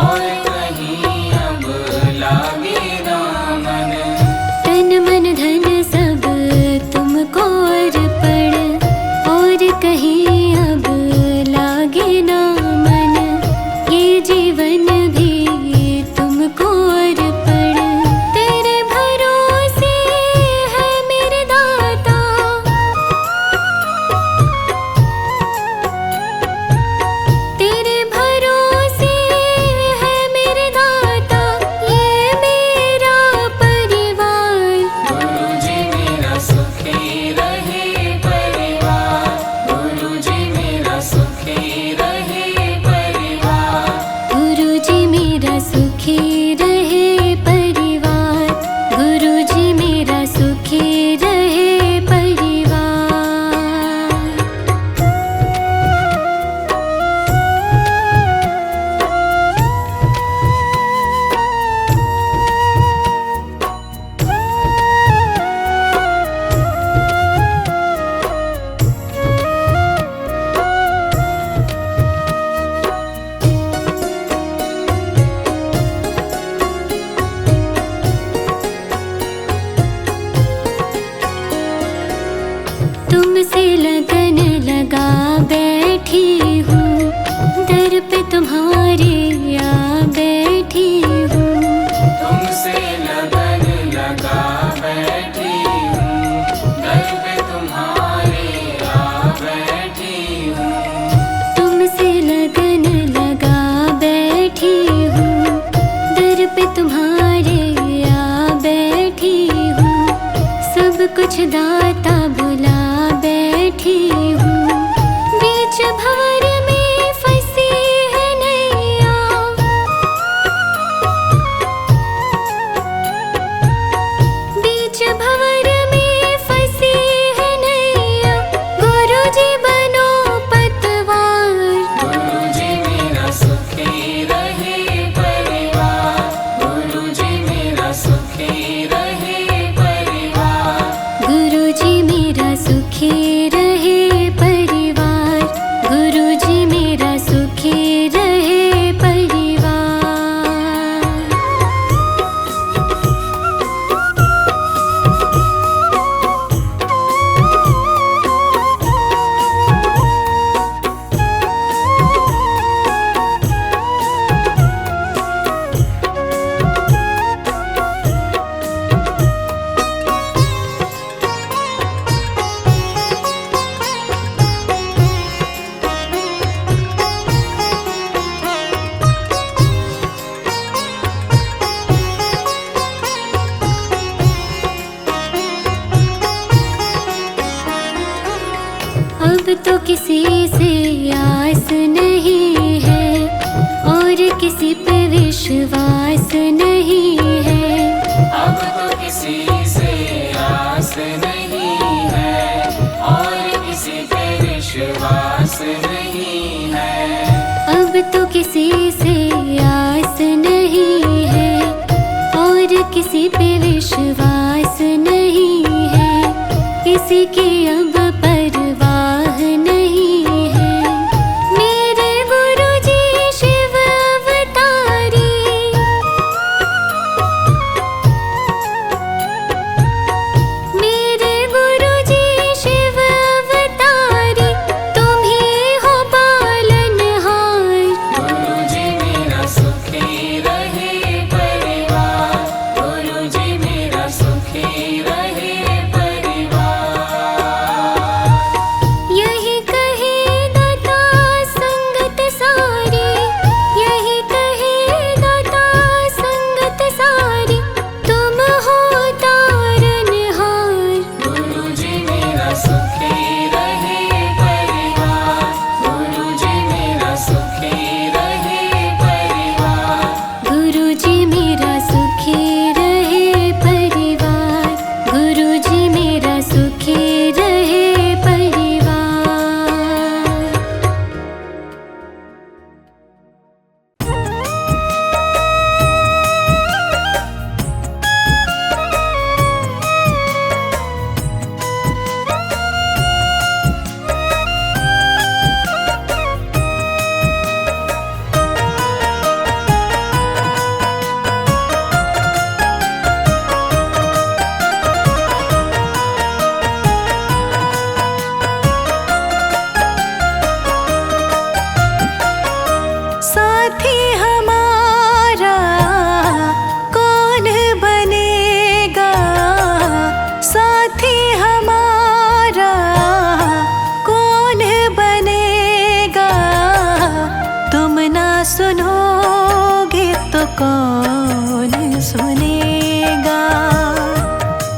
और कहीं अब लागे ना मन। तन मन धन सब तुमको अर्पण, और कहीं अब लागे ना मन। ये जीवन भी तुमको अर्पण, तेरे भरोसे है मेरे दाता। तेरे भरोसे है मेरे दाता, ये मेरा परिवार। गुरुजी मेरा सुखी रहे परिवार, गुरुजी मेरा सुखी रहे परिवार। गुरुजी मेरा सुखी रहे परिवार, गुरुजी मेरा सुखी रहे परिवार। तुमसे लगन लगा बैठी हूँ, दर पे तुम्हारे आ बैठी हूँ। तुमसे लगन लगा बैठी हूँ, दर पे तुम्हारे आ बैठी हूँ। तुमसे लगन लगा बैठी हूँ, दर पे तुम्हारे आ बैठी हूँ। सब कुछ दाता भुला बैठी हूँ, बीच भंवर में फंसी है नैया। बीच भंवर में फंसी है नैया, गुरुजी बनो पतवार। गुरुजी मेरा सुखी रहे परिवार, गुरुजी मेरा सुखी रहे परिवार। गुरुजी मेरा सुखी रहे परिवार, गुरुजी मेरा सुखी रहे परिवार। अब तो किसी से आस नहीं है, और किसी पे विश्वास नहीं है। अब तो किसी से आस नहीं है, और किसी पे विश्वास नहीं है। अब तो किसी से आस नहीं है, और किसी पे विश्वास नहीं है। किसी की अब परवाह नहीं है। मेरे गुरुजी शिव अवतारी, मेरे गुरुजी शिव अवतारी, तुम ही हो पालनहार। गुरुजी मेरा सुखी रहे परिवार, गुरुजी मेरा सुखी रहे परिवार। कौन सुनेगा?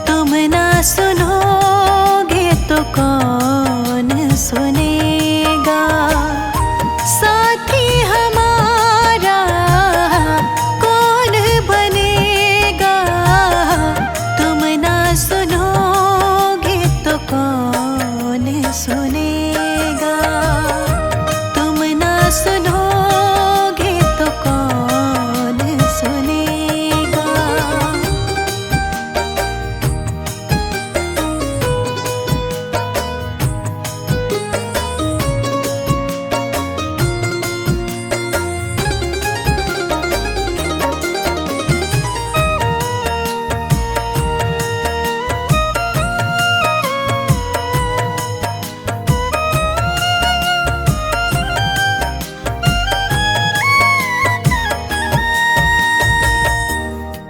तुम ना सुनोगे तो कौन सुनेगा? साथी हमारा कौन बनेगा? तुम ना सुनोगे तो कौन सुनेगा? तुम ना सुनोगे तो कौन सुनेगा?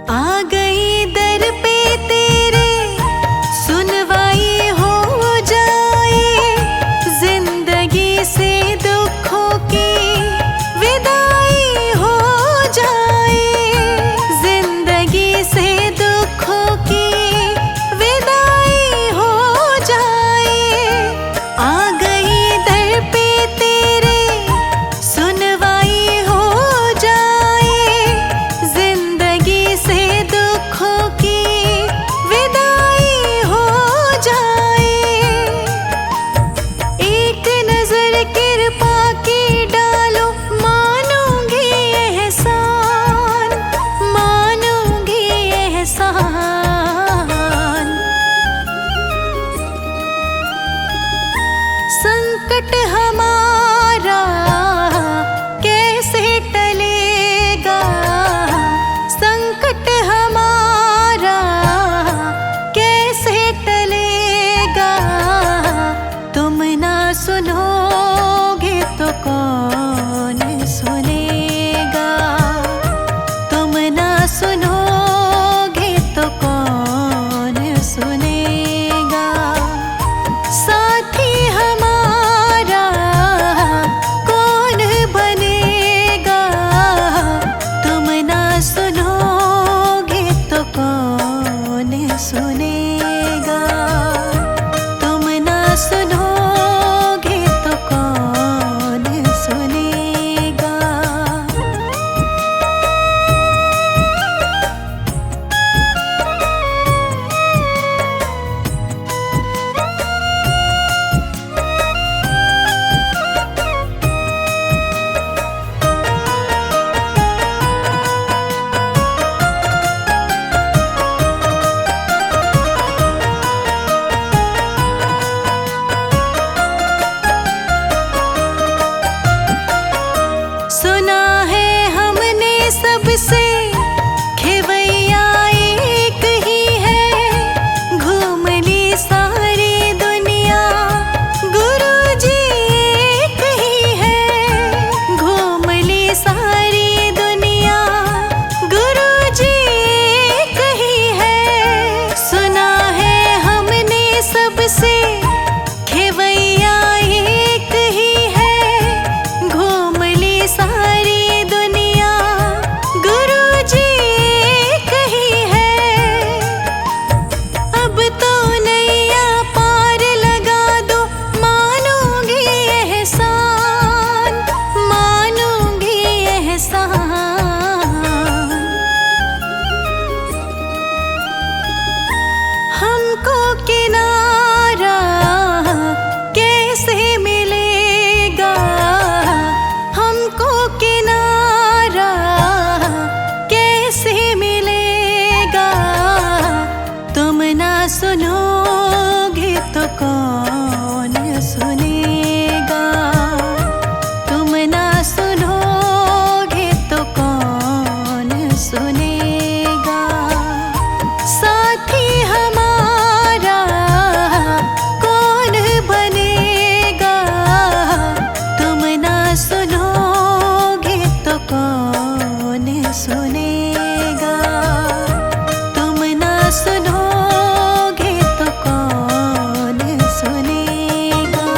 आ गई दर पे तेरे, सुनवाई हो जाए, जिंदगी से दुखों की विदाई हो जाए, जिंदगी से दुखों की विदाई हो जाए। आ गई दर पे तेरे, सुनवाई हो जाए, जिंदगी से दुखों की विदाई हो जाए। एक नजर कृपा की डालो, मानूंगी एहसान, मानूंगी एहसान। संकट हमारा कैसे टलेगा? संकट हमारा कैसे टलेगा? तुम ना सुनोगे तो कौन सुनेगा? तुम ना सुनोगे तो कौन सुनेगा? साथी हमारा कौन बनेगा? तुम ना सुनोगे तो कौन सुनेगा? तुम ना सुनोगे तो कौन सुनेगा? सुना है हमने सबसे, खेवैया एक ही है, घूम ली सारी दुनिया, गुरुजी एक ही है, घूम ली सारी दुनिया, गुरुजी एक ही है। सुना है हमने सबसे, खेवैया एक ही है, घूम ली सारी दुनिया, गुरुजी एक ही है। अब तो नैया पार लगा दो, मानूंगी एहसान, मानूंगी एहसान। हमको किनारा कैसे मिलेगा? हमको किनारा कैसे मिलेगा? तुम ना सुनोगे तो कौन सुनेगा? तुम ना सुनोगे तो कौन सुनेगा? साथी हमारा कौन बनेगा? तुम ना सुनोगे तो कौन सुनेगा? तुम ना सुनोगे तो कौन सुनेगा?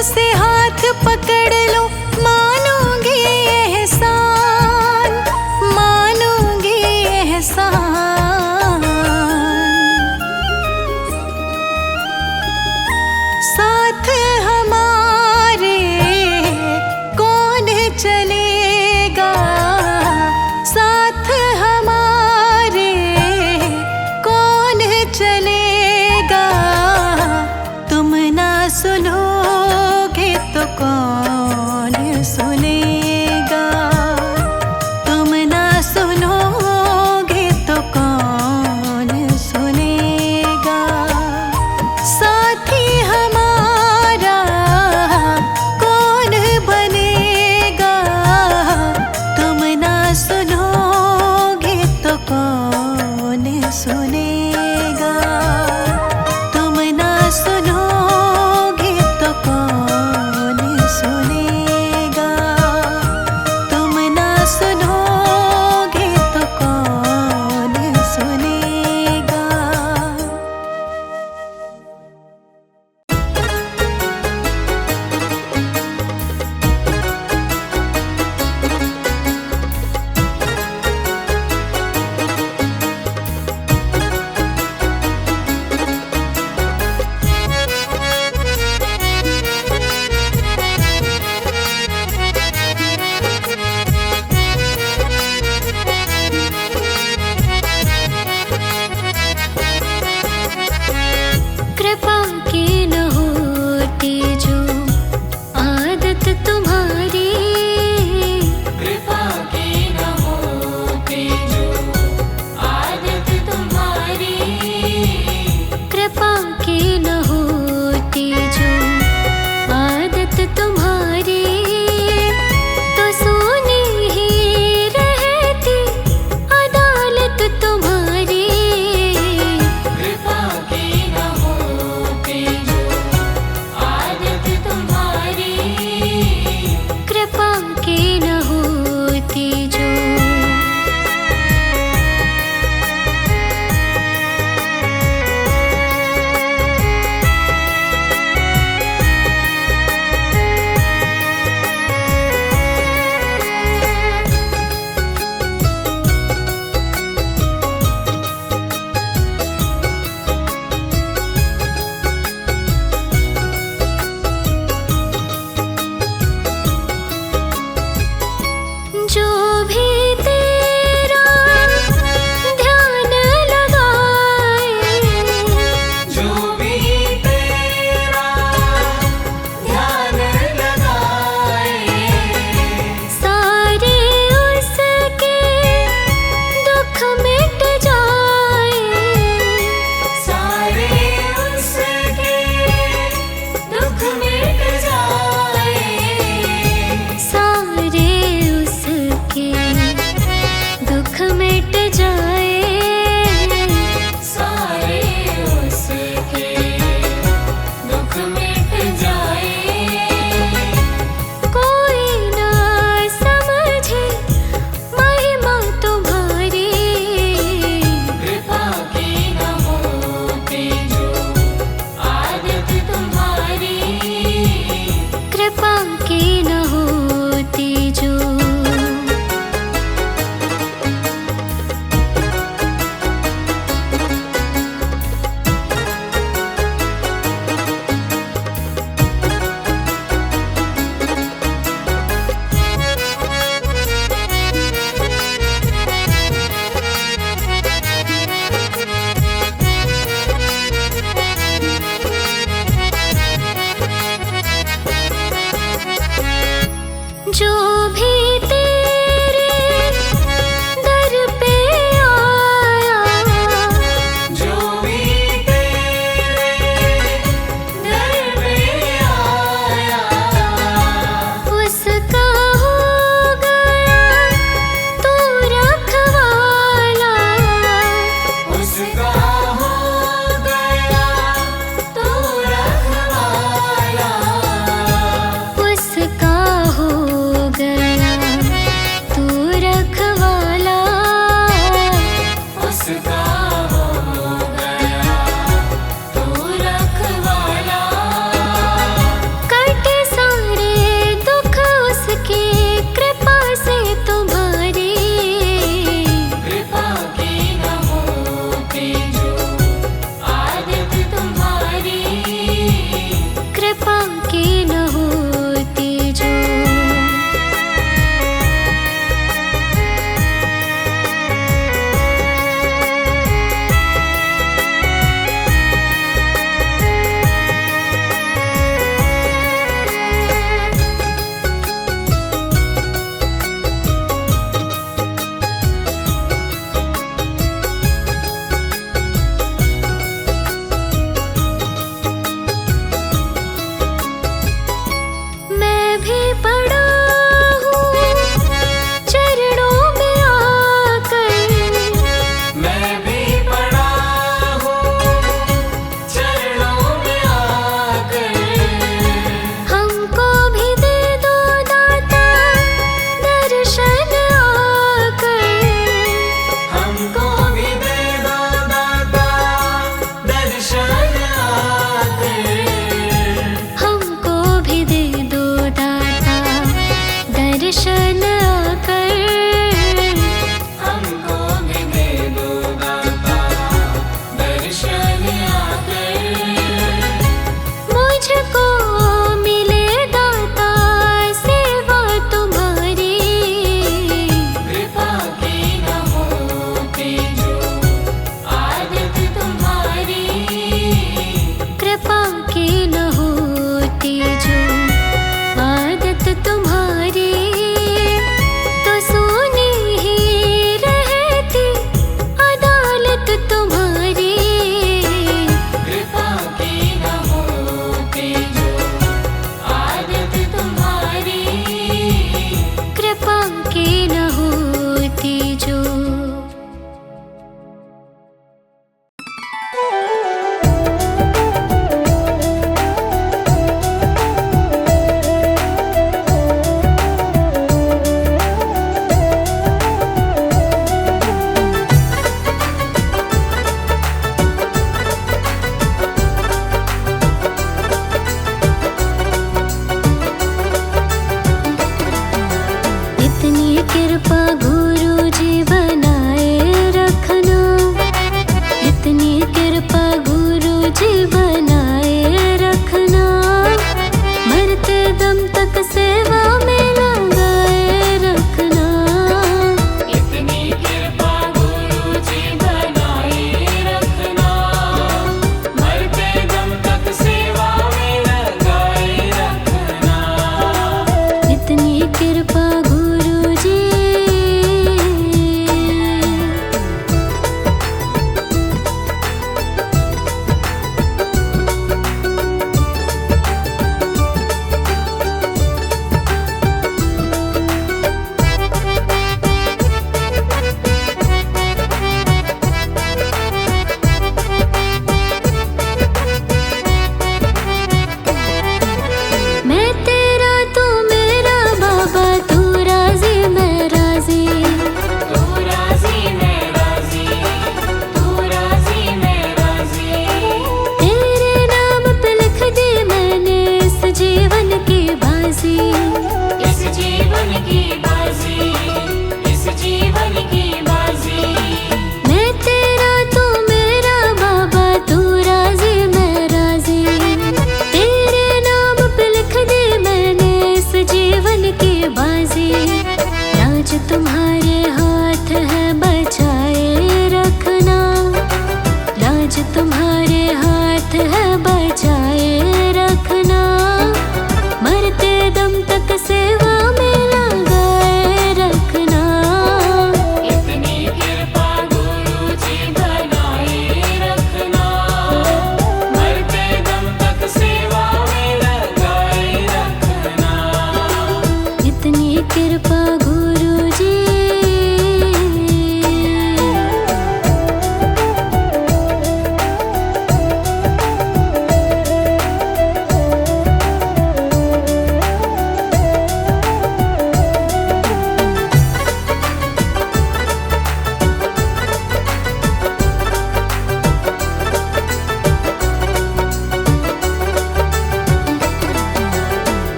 से हाथ पकड़ लो, मानूंगी एहसान, मानूंगी एहसान। साथ हमारे कौन चलेगा, साथ हमारे कौन चलेगा, तुम ना सुनोगे तो कौन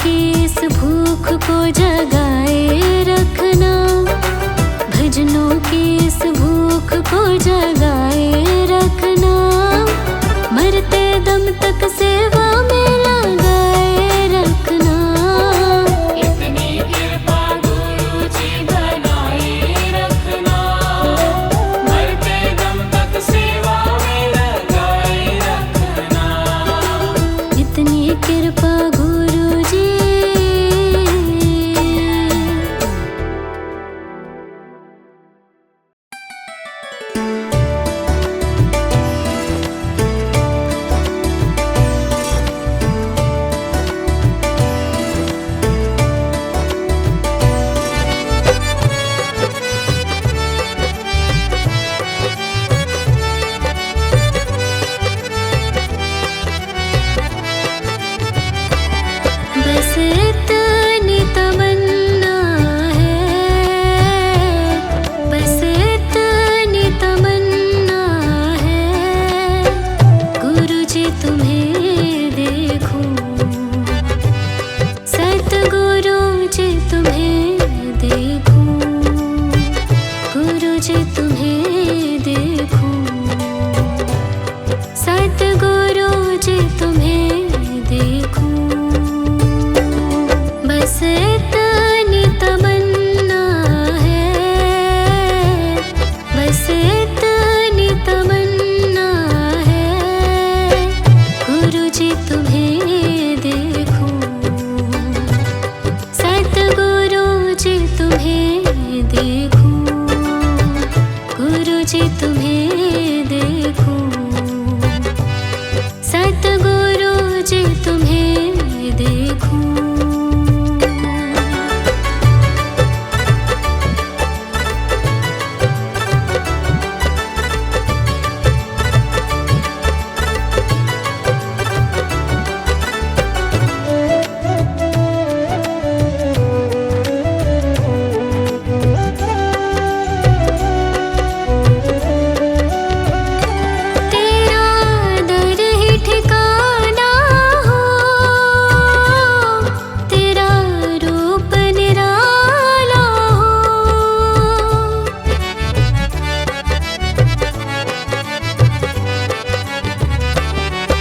की इस भूख को जगाए रखना, भजनों की इस भूख को जगाए रखना, मरते दम तक सेवा में लगाए रखना। इतनी कृपा गुरु जी बनाए रखना, मरते दम तक सेवा में लगाए रखना। इतनी कृपा गुरु जी। बस इतनी तमन्ना है, बस इतनी तमन्ना है, गुरु जी तुम्हें देखूं, सतगुरु जी तुम्हें देखूं, गुरु जी तुम्हें देखूं, सतगुरु जी तुम्हें देखूं। बस इतनी तमन्ना है, बस इतनी तमन्ना है, गुरु जी तुम्हें देखूं, सतगुरु जी तुम्हें देखूं, गुरु जी तुम्हें देखूं, सतगुरु जी तुम्हें देखूं। तेरा दर ही ठिकाना हो, तेरा रूप निराला हो,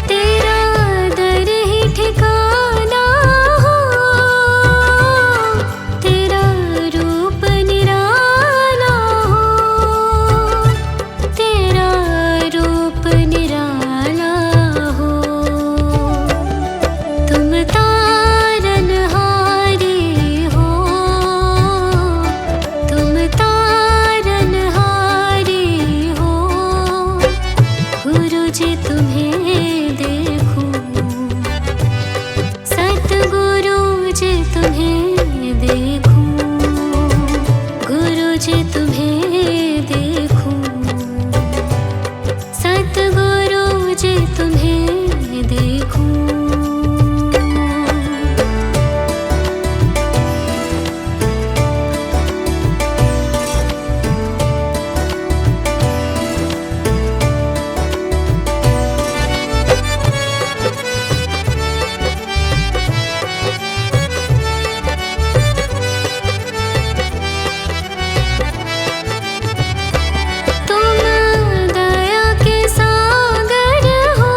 तेरा दर ही ठिकाना हो, तेरा रूप निराला हो, तेरा रूप निराला हो। तुम तारनहारी हो, तुम तारनहारी हो, गुरु जी तुम्हें देखूं, सतगुरु जी तुम्हें देखूं, गुरु जी तुम्हें देखूं, सतगुरु जी तुम्हें देखूं। तुम दया के सागर हो,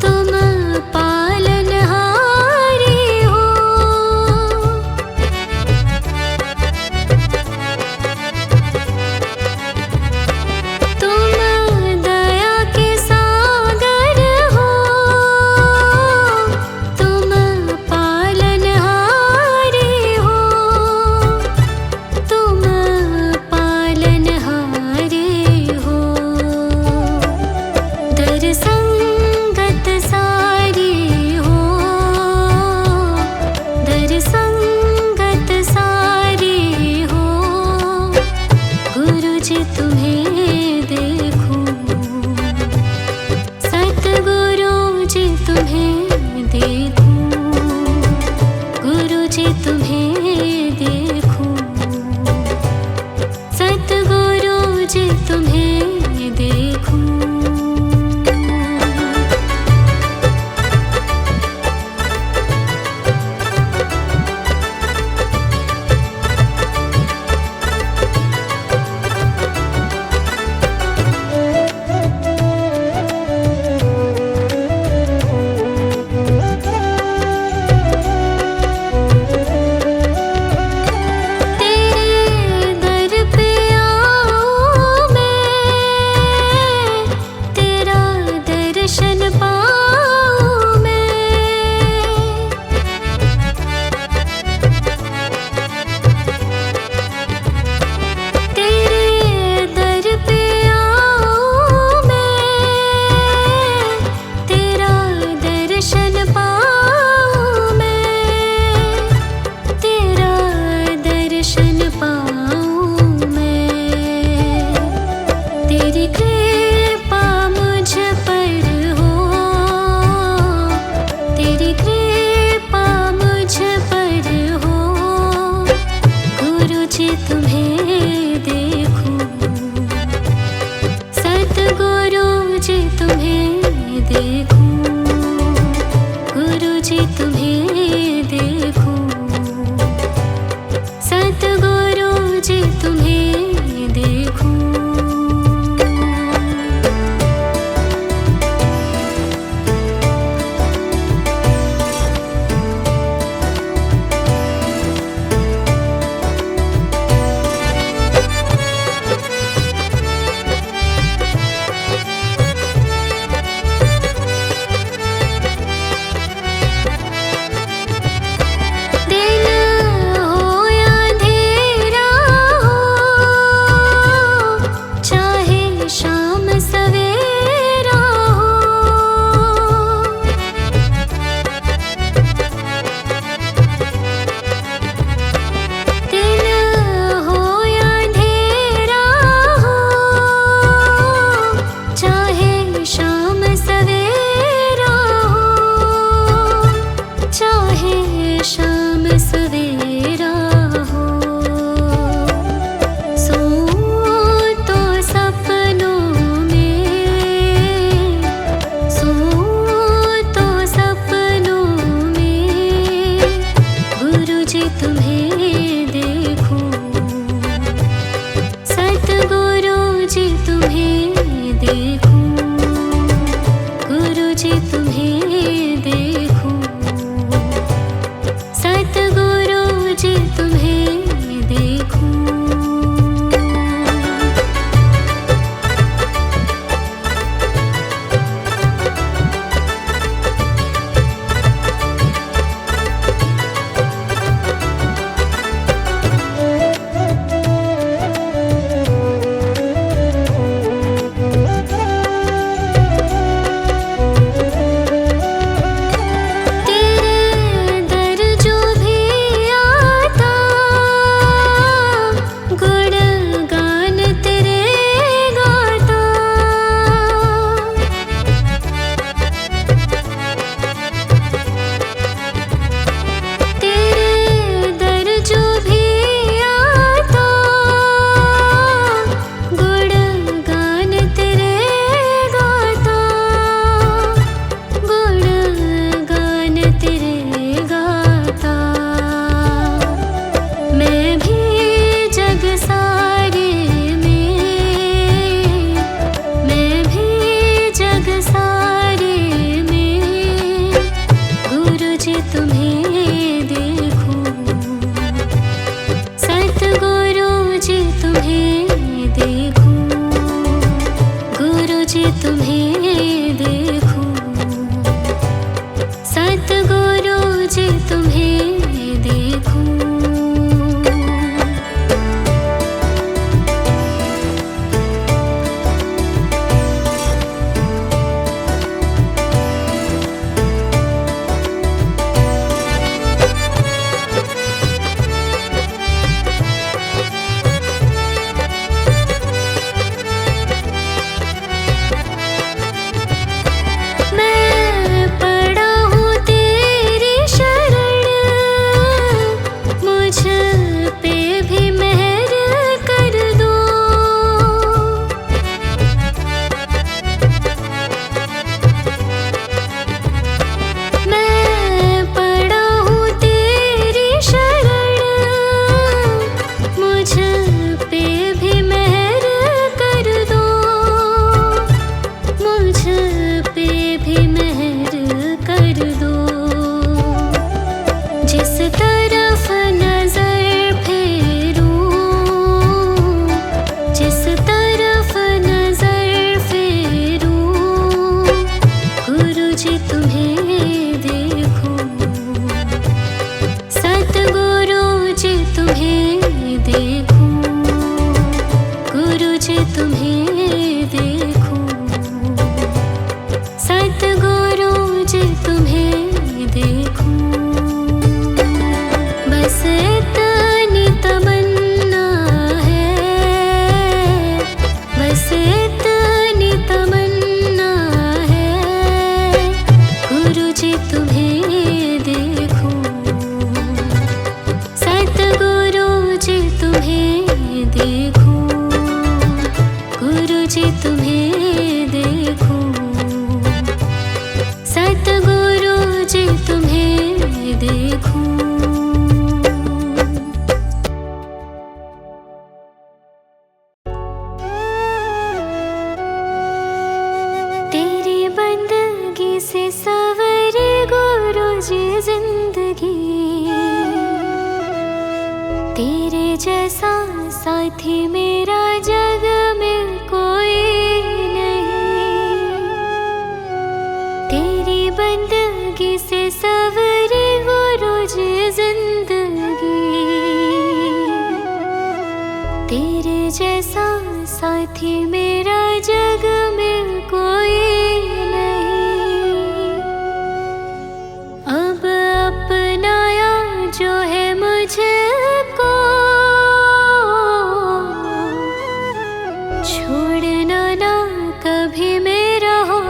तुम पालनहारी हो, तुम दया के सागर हो, तुम पालनहारी हो, तुम पालनहारी हो। दर संगत सारी हो, दर संगत सारी हो, गुरु जी तुम्हें देखूं, सतगुरु जी तुम्हें देखूं, गुरु जी तुम्हें देखूं, सतगुरु जी तुम्हें देखूं। जी तुम्हें देखूं, गुरु जी तुम्हें देखूं, सतगुरु जी तुम्हें देखूं। शाम सवेरा हो, सो तो सपनों में, सो तो सपनों में, गुरु जी तुम्हें देखूं, सतगुरु जी तुम्हें देखूं, गुरु जी तुम्हें देखूं, सतगुरु जी तुम्हें देखूं। तुम्हें देखूं, सतगुरु जी तुम्हें देखूं, गुरु जी तुम्हें देखूं, सतगुरु जी तुम्हें देखूं। जी तुम्हें देखूं। देखूं। तेरी बंदगी से सवरे गुरु जी जिंदगी, तेरे जैसा साथी मेरा जग में कोई नहीं। तेरी बंदगी से सवरे गुरु जी जिंदगी, तेरे जैसा साथी मेरा जग में कोई नहीं। अब अपनाया जो है मुझको, छोड़ना ना कभी मेरा हाथ।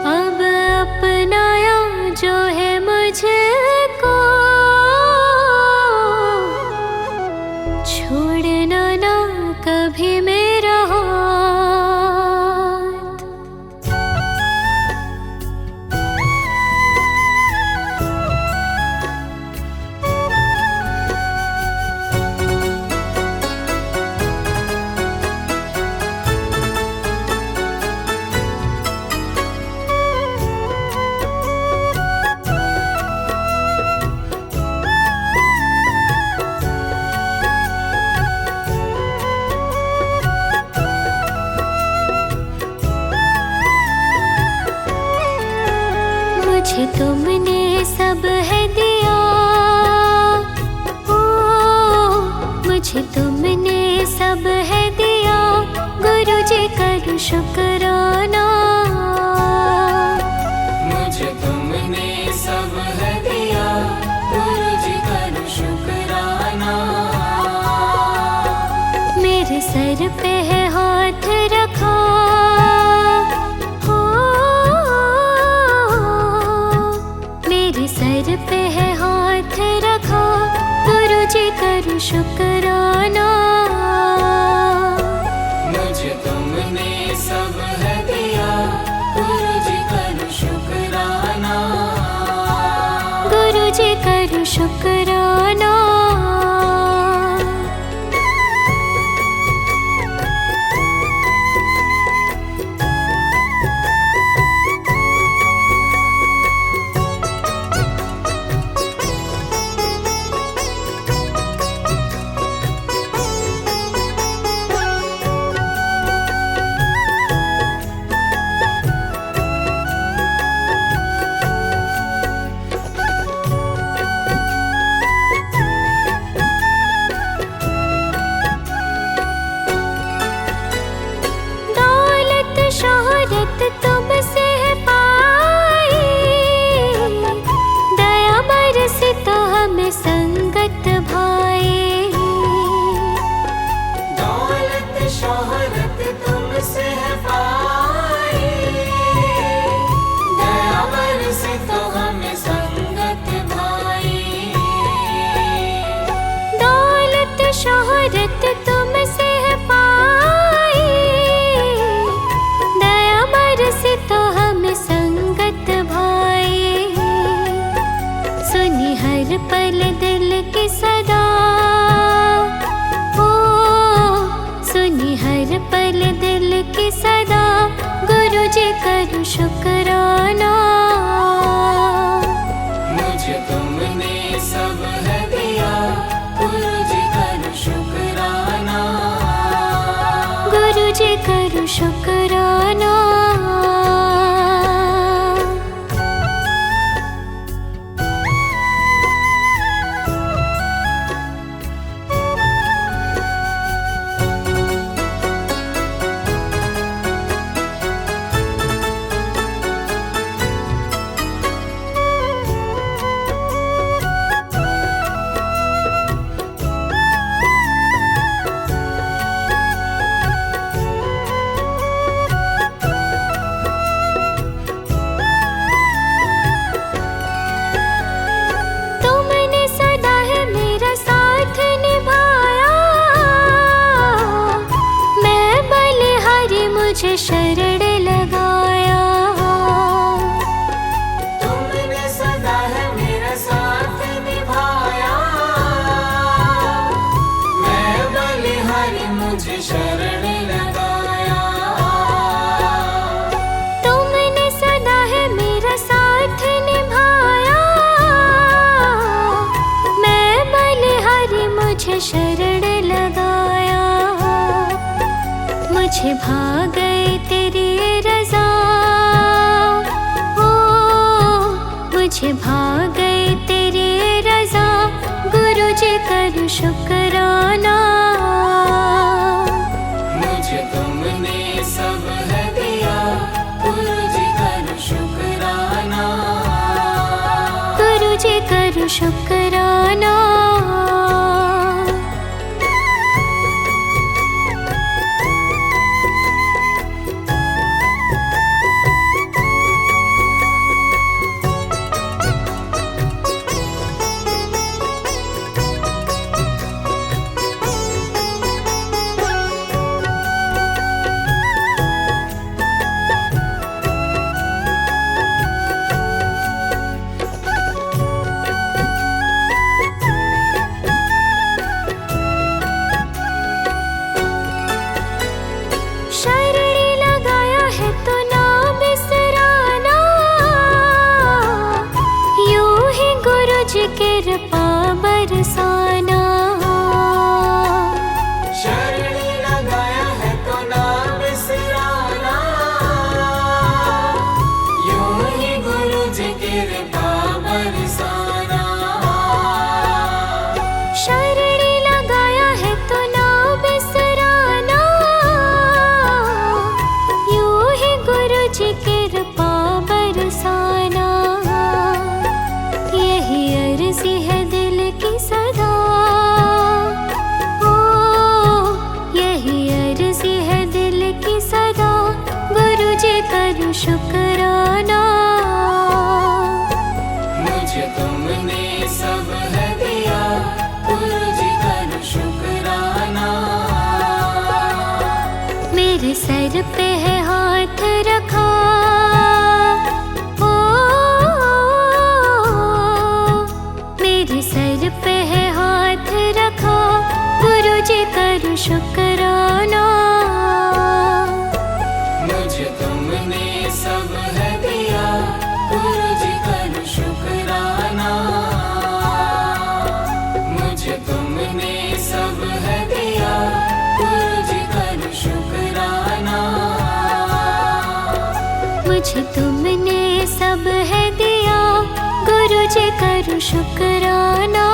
अब अपनाया जो है मुझको, छोड़ना ना कभी मेरा हाथ। मुझे तुमने सब है दिया, ओ मुझे तुमने सब है दिया, गुरु जी करूं शुक्राना। मुझे तुमने सब है दिया, गुरु जी करूं शुक्राना। मेरे सर पे है हाथ रखा, सर पे है हाथ रखा, गुरु जी करूं शुक्राना। मुझे तुमने सब है दिया, गुरु जी करूं शुक्राना। गुरु जी करूं शुक्राना। शोहरत तुमसे है पाई, दया बरसी तो हमें संगत भाई। दौलत शोहरत तुमसे है पाई, दया बरसी तो हमें संगत भाई। दौलत शोहरत तुमसे है पाई, से तो हमें संगत भाई। सुनी हर पल दिल की सदा, ओ सुनी हर पल दिल की सदा, गुरु जी करूं शुक्राना। मुझे तुमने सब है दिया, गुरु जी करूं शुक्राना। गुरु जी करूं शुक्राना। मुझे शरण लगाया। तुमने सदा है मेरा साथ निभाया, मैं बलिहारी मुझे शरण लगाया। मुझे भा गए तेरी रज़ा, ओ मुझे भा गए तेरी रज़ा, गुरु जी करूँ शुक्राना। मुझे तुमने सब है दिया, गुरु जी करूँ शुक्राना। गुरु जी करूँ शुक्राना। शरणी लगाया है तो ना बिसराना, यूं ही गुरु जी कृपा बरसाना। शरणी लगाया है तो ना बिसराना, यूं ही गुरु जी कृपा बरसाना। शरणी लगाया है तो ना बिसराना, यूं ही गुरु जी कृपा बरसाना। यही अर्जी है दिल की सदा, ओ यही अर्जी है दिल की सदा, गुरु जी करूँ शुक्राना। मुझे तुमने सब है दिया, गुरु जी करूँ शुक्राना। मेरे सर पे है हाथ रखा, ओ मेरे सर पे है हाथ रखा, गुरु जी करूँ शुक्राना। मुझे तुमने सब है दिया, गुरु जी करूँ शुक्राना। मुझे तुमने सब है दिया, गुरु जी करूँ शुक्राना। मुझे तुमने सब है दिया, गुरु जी करूँ शुक्राना।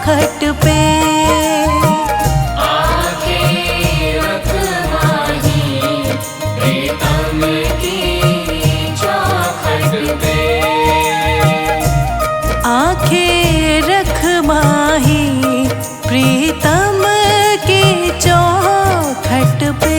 चौखट पे। आंखें रख माही प्रीतम की चौखट पे। आंखें रख माही प्रीतम की चौखट पे।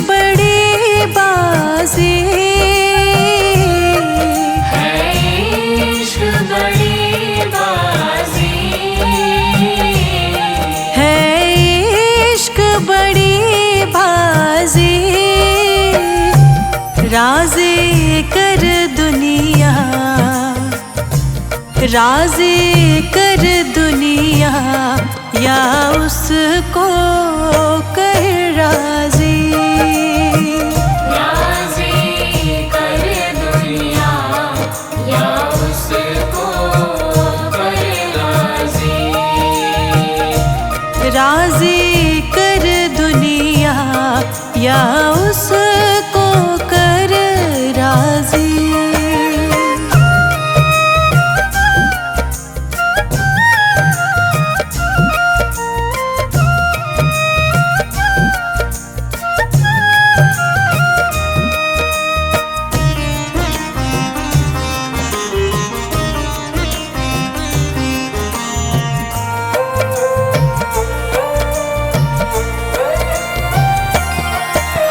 बड़ी बाजी है इश्क बड़ी बाजी। है इश्क बड़ी बाजी। राज़ी कर दुनिया, राज़ी कर दुनिया या उसको कर राज़ी। राज़ी कर दुनिया या उसको कर राज़ी।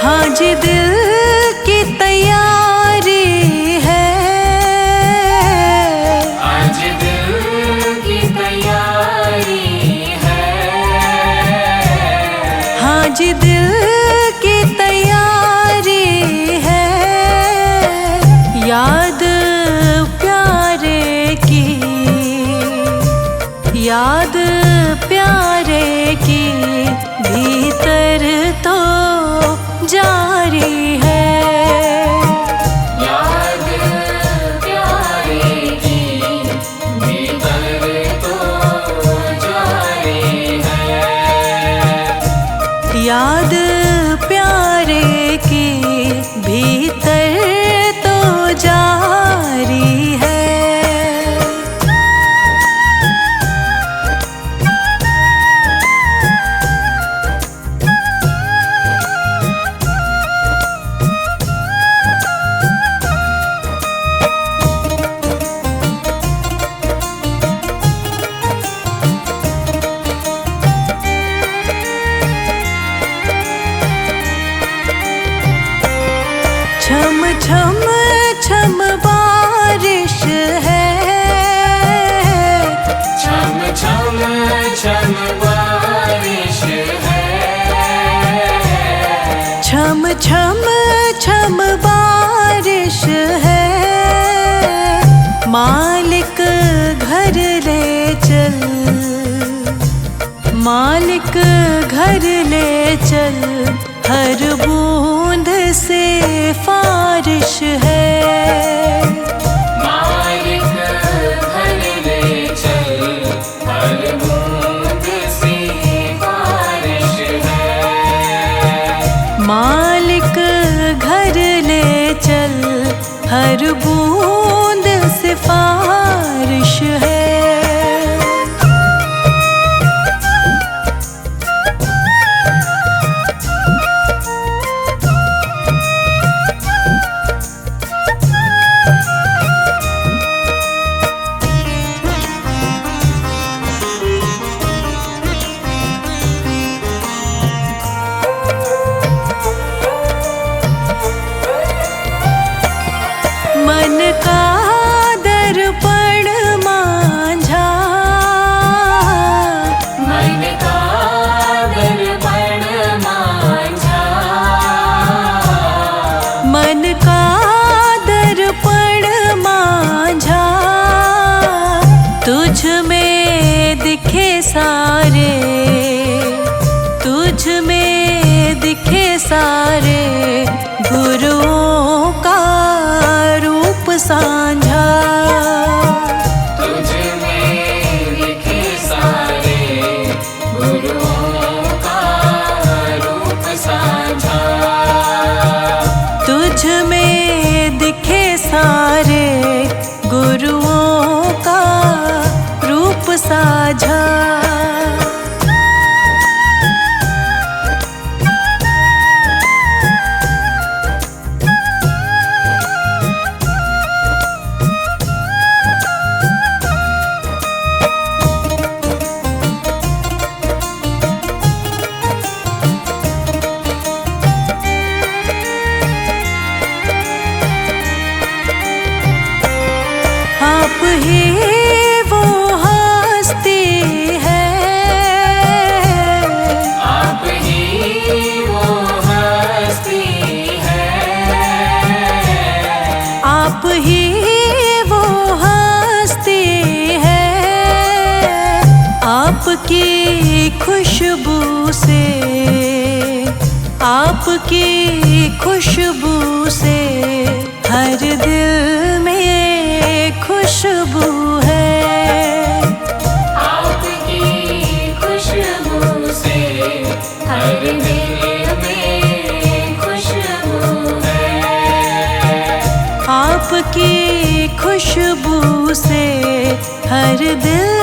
हाँ जी दिल की तैयारी है। आज दिल की तैयारी है। हाँ जी दिल की तैयारी है। याद प्यारे की, याद प्यारे की भीतर तो जारी है। याद प्यारे की भीतर तो जारी है। याद प्यारे की भीतर तो जारी है। छम छम छम बारिश है। छम छम छम बारिश है। छम छम छम बारिश है। मालिक घर ले चल, मालिक घर ले चल हर बूंद से फारिश है। मालिक घर ले चल हर बूंद से बारिश है। मालिक घर ले चल हर बूंद से फारिश है। मन का दर्पण का रूप साझा। तुझ में दिखे सारे गुरुओं का रूप साझा। आप ही वो हस्ती है, आप ही वो हस्ती है, आप ही वो हस्ती है। आपकी खुशबू से, आपकी खुशबू से हर दिल में खुशबू है। आपकी खुशबू से हर दिल में खुशबू है। आपकी खुशबू से हर दिल